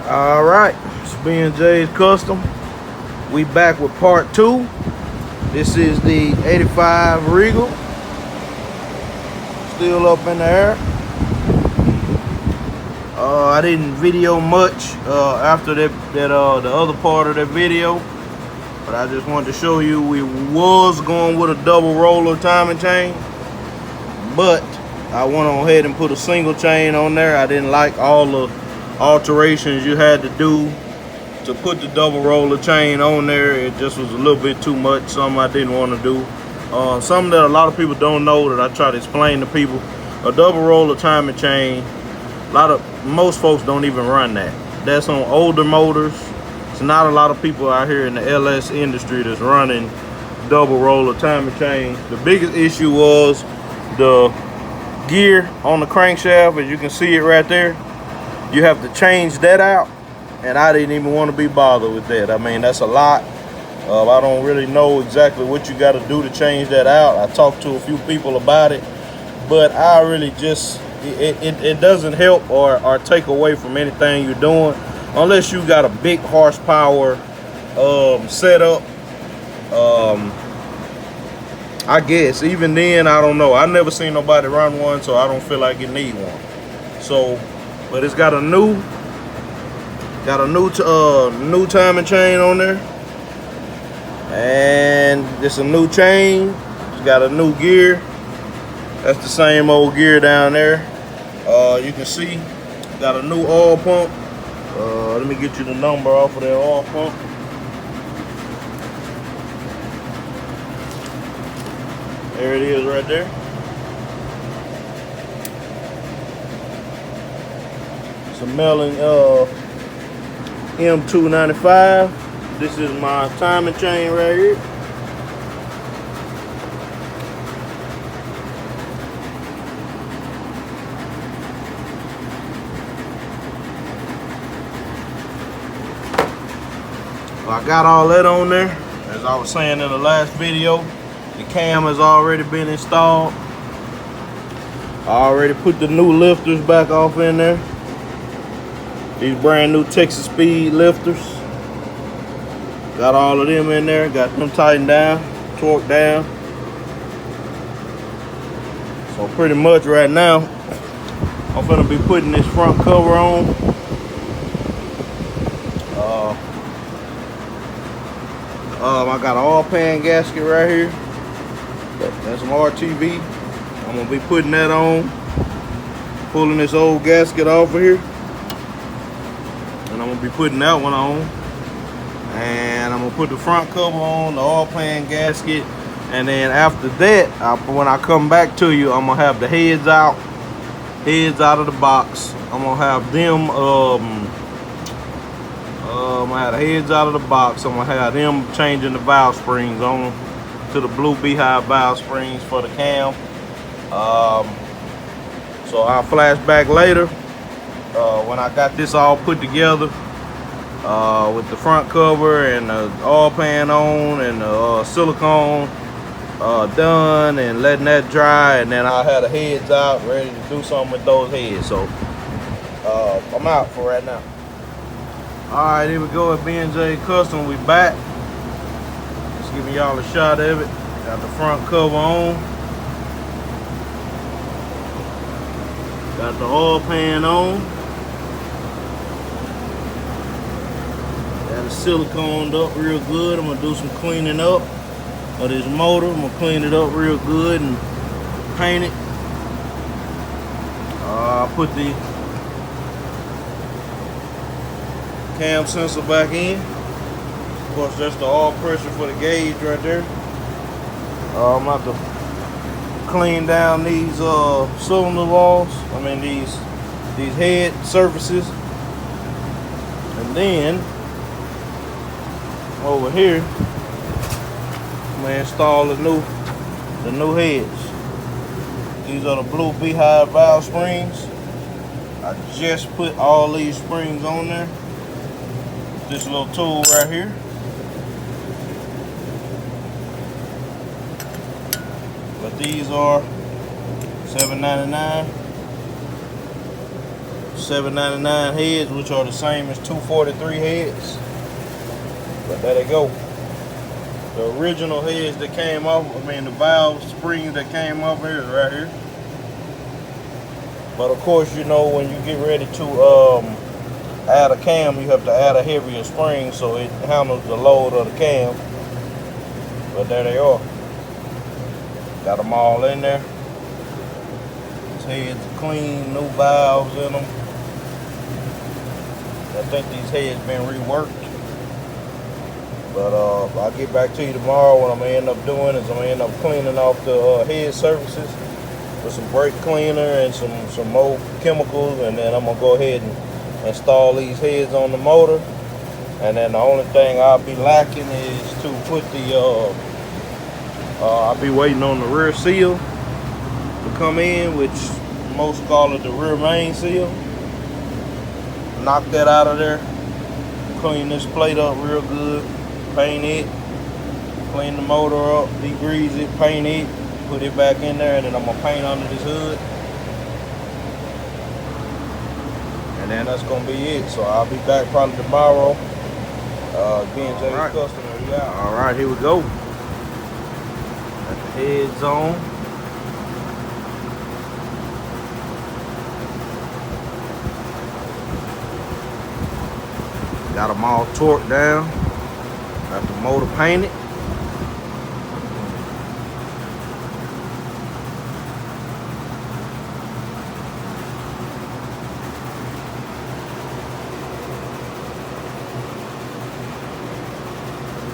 All right, it's B&J's Custom. We back with part two. This is the 85 Regal, still up in the air. I didn't video much after the other part of that video, but I just wanted to show you we was going with a double roller timing chain, but I went on ahead and put a single chain on there. I didn't like all the alterations you had to do to put the double roller chain on there. It just was a little bit too much, something I didn't want to do. Something that a lot of people don't know that I try to explain to people. A double roller timing chain, most folks don't even run that. That's on older motors. It's not a lot of people out here in the LS industry that's running double roller timing chain. The biggest issue was the gear on the crankshaft. As you can see it right there, you have to change that out, and I didn't even want to be bothered with that. I mean, that's a lot. I don't really know exactly what you got to do to change that out. I talked to a few people about it, but I really just, it doesn't help or take away from anything you're doing unless you got a big horsepower setup. I guess even then, I don't know. I never seen nobody run one, so I don't feel like you need one. So, but it's got a new timing chain on there, and it's a new chain. It's got a new gear. That's the same old gear down there. You can see got a new oil pump. Let me get you the number off of that oil pump. There it is right there. It's a Mellon M295. This is my timing chain right here. I got all that on there. As I was saying in the last video, the cam has already been installed. I already put the new lifters back off in there. These brand new Texas Speed lifters. Got all of them in there. Got them tightened down, torqued down. So pretty much right now, I'm gonna be putting this front cover on. I got an oil pan gasket right here. That's some RTV. I'm gonna be putting that on, pulling this old gasket off of here, and I'm gonna be putting that one on, and I'm gonna put the front cover on, the oil pan gasket, and then after that, when I come back to you, I'm gonna have the heads out of the box. I'm gonna have them I'm gonna have the heads out of the box. I'm gonna have them changing the valve springs on to the blue beehive valve springs for the cam. So I'll flash back later when I got this all put together with the front cover and the oil pan on and the silicone done, and letting that dry, and then I'll have the heads out ready to do something with those heads. So I'm out for right now. Alright, here we go at B&J Custom. We back. Just giving y'all a shot of it. Got the front cover on. Got the oil pan on. Got it siliconed up real good. I'm gonna do some cleaning up of this motor. I'm gonna clean it up real good and paint it. I put the cam sensor back in. Of course, that's the oil pressure for the gauge right there. I'm about to clean down these cylinder walls. I mean these head surfaces, and then over here I'm gonna install the new heads. These are the blue beehive valve springs. I just put all these springs on there. This little tool right here. But these are $7.99. $7.99 heads, which are the same as 243 heads. But there they go. The original heads that came off, the valve springs that came off here is right here. But of course, you know, when you get ready to add a cam, you have to add a heavier spring so it handles the load of the cam. But there they are. Got them all in there. These heads are clean, no valves in them. I think these heads been reworked. But I'll get back to you tomorrow. What I'm gonna end up doing is I'm gonna end up cleaning off the head surfaces with some brake cleaner and some more chemicals, and then I'm gonna go ahead and install these heads on the motor. And then the only thing I'll be lacking is to put the I'll be waiting on the rear seal to come in, which most call it the rear main seal. Knock that out of there, clean this plate up real good, paint it, clean the motor up, degrease it, paint it, put it back in there, and then I'm gonna paint under this hood. And then that's gonna be it. So I'll be back probably tomorrow. Being Jay's customer, yeah. All right, here we go. Got the heads on. Got them all torqued down. Got the motor painted.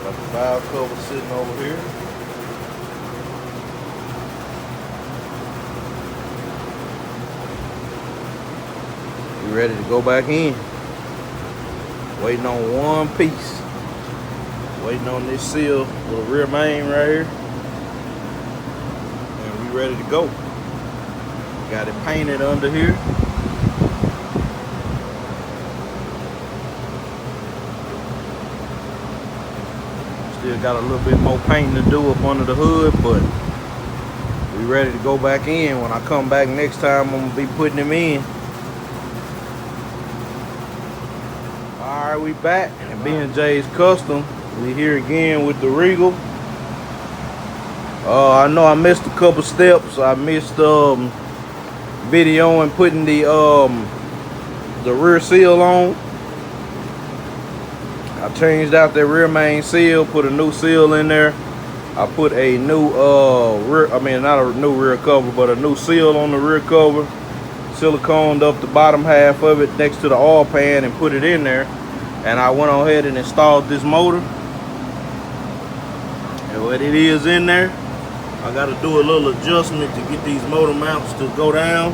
Got the valve cover sitting over here. We ready to go back in. Waiting on one piece. Waiting on this seal for the rear main right here. And we ready to go. Got it painted under here. Still got a little bit more painting to do up under the hood, but we ready to go back in. When I come back next time, I'm gonna be putting them in. Alright, we back, and being Jay's Custom, we here again with the Regal. I know I missed a couple steps. I missed video and putting the rear seal on. I changed out the rear main seal, put a new seal in there. I put a new not a new rear cover, but a new seal on the rear cover. Siliconed up the bottom half of it next to the oil pan and put it in there. And I went on ahead and installed this motor. And what it is in there, I got to do a little adjustment to get these motor mounts to go down.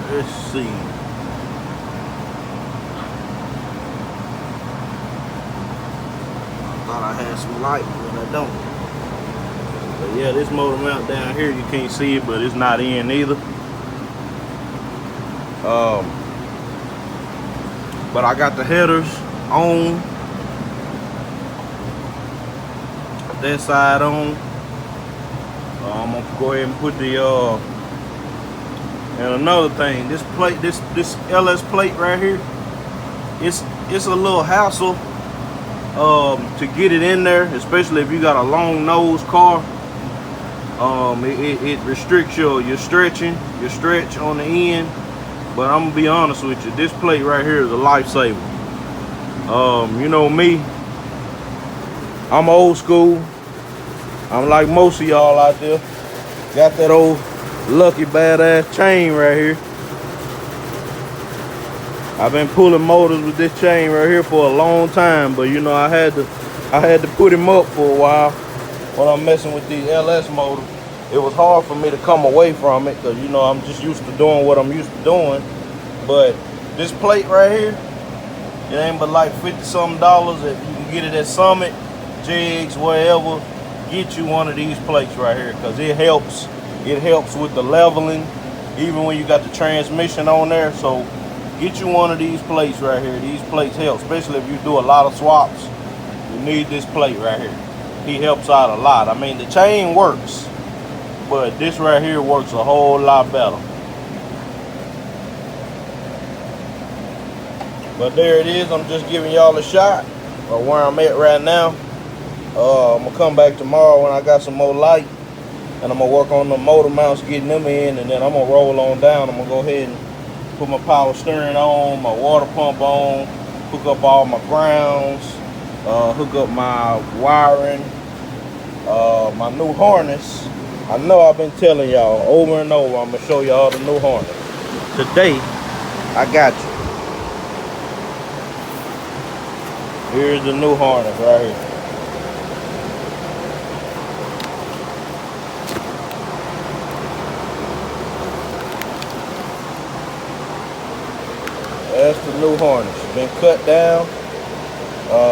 Let's see. I thought I had some light, but I don't. But yeah, this motor mount down here, you can't see it, but it's not in either. But I got the headers on. That side on. I'm gonna go ahead and put the and another thing, this plate, this LS plate right here, it's a little hassle to get it in there, especially if you got a long nose car. It restricts your stretch on the end. But I'm gonna be honest with you, this plate right here is a lifesaver. You know me, I'm old school. I'm like most of y'all out there. Got that old lucky badass chain right here. I've been pulling motors with this chain right here for a long time, but you know I had to put him up for a while when I'm messing with these LS motors. It was hard for me to come away from it because, you know, I'm just used to doing what I'm used to doing. But this plate right here, it ain't but like $50-something. If you can get it at Summit, Jigs, wherever, get you one of these plates right here because it helps. It helps with the leveling, even when you got the transmission on there. So get you one of these plates right here. These plates help, especially if you do a lot of swaps. You need this plate right here. He helps out a lot. I mean, the chain works, but this right here works a whole lot better. But there it is. I'm just giving y'all a shot of where I'm at right now. I'm gonna come back tomorrow when I got some more light, and I'm gonna work on the motor mounts, getting them in, and then I'm gonna roll on down. I'm gonna go ahead and put my power steering on, my water pump on, hook up all my grounds, hook up my wiring, my new harness. I know I've been telling y'all over and over, I'm gonna show y'all the new harness. Today, I got you. Here's the new harness right here. That's the new harness. It's been cut down.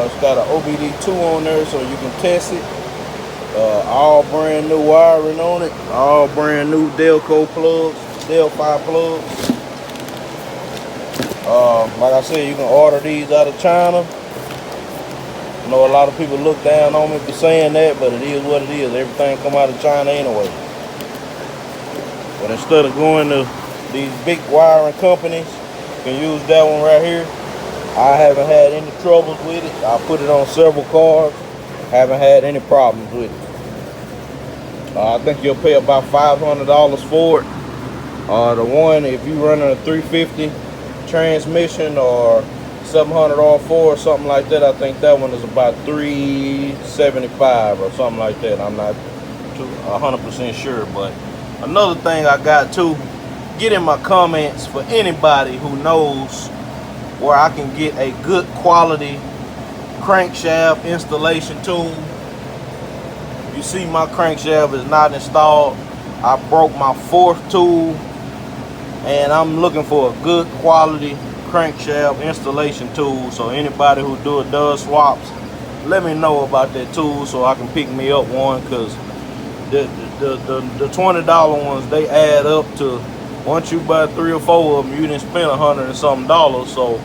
It's got an OBD2 on there so you can test it. All brand new wiring on it. All brand new Delco plugs, Delphi plugs. Like I said, you can order these out of China. I know a lot of people look down on me for saying that, but it is what it is. Everything come out of China anyway. But instead of going to these big wiring companies, you can use that one right here. I haven't had any troubles with it. I put it on several cars. Haven't had any problems with it. I think you'll pay about $500 for it. The one, if you running a 350 transmission or 700 R4 or something like that, I think that one is about $375 or something like that. I'm not 100% sure. But another thing I got to get in my comments for anybody who knows where I can get a good quality crankshaft installation tool. You see my crankshaft is not installed. I broke my 4th tool, and I'm looking for a good quality crankshaft installation tool. So anybody who does swaps, let me know about that tool so I can pick me up one, because the $20 ones, they add up to, once you buy 3 or 4 of them, you didn't spend $100 and something. So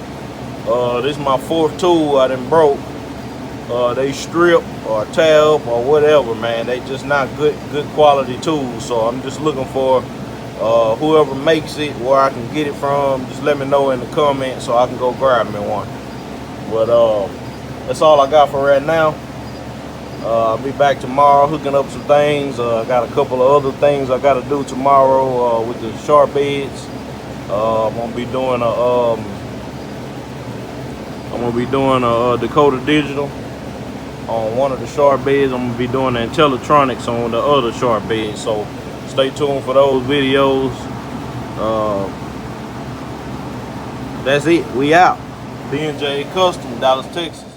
this is my 4th tool I done broke. They strip or tab or whatever, man. They just not good quality tools. So I'm just looking for whoever makes it, where I can get it from. Just let me know in the comments so I can go grab me one. But that's all I got for right now. I'll be back tomorrow hooking up some things. I got a couple of other things I got to do tomorrow with the sharp beds. I'm gonna be doing a Dakota Digital on one of the sharp beds. I'm gonna be doing the Intellitronics on the other sharp bed. So stay tuned for those videos. That's it. We out. B&J Custom, Dallas, Texas.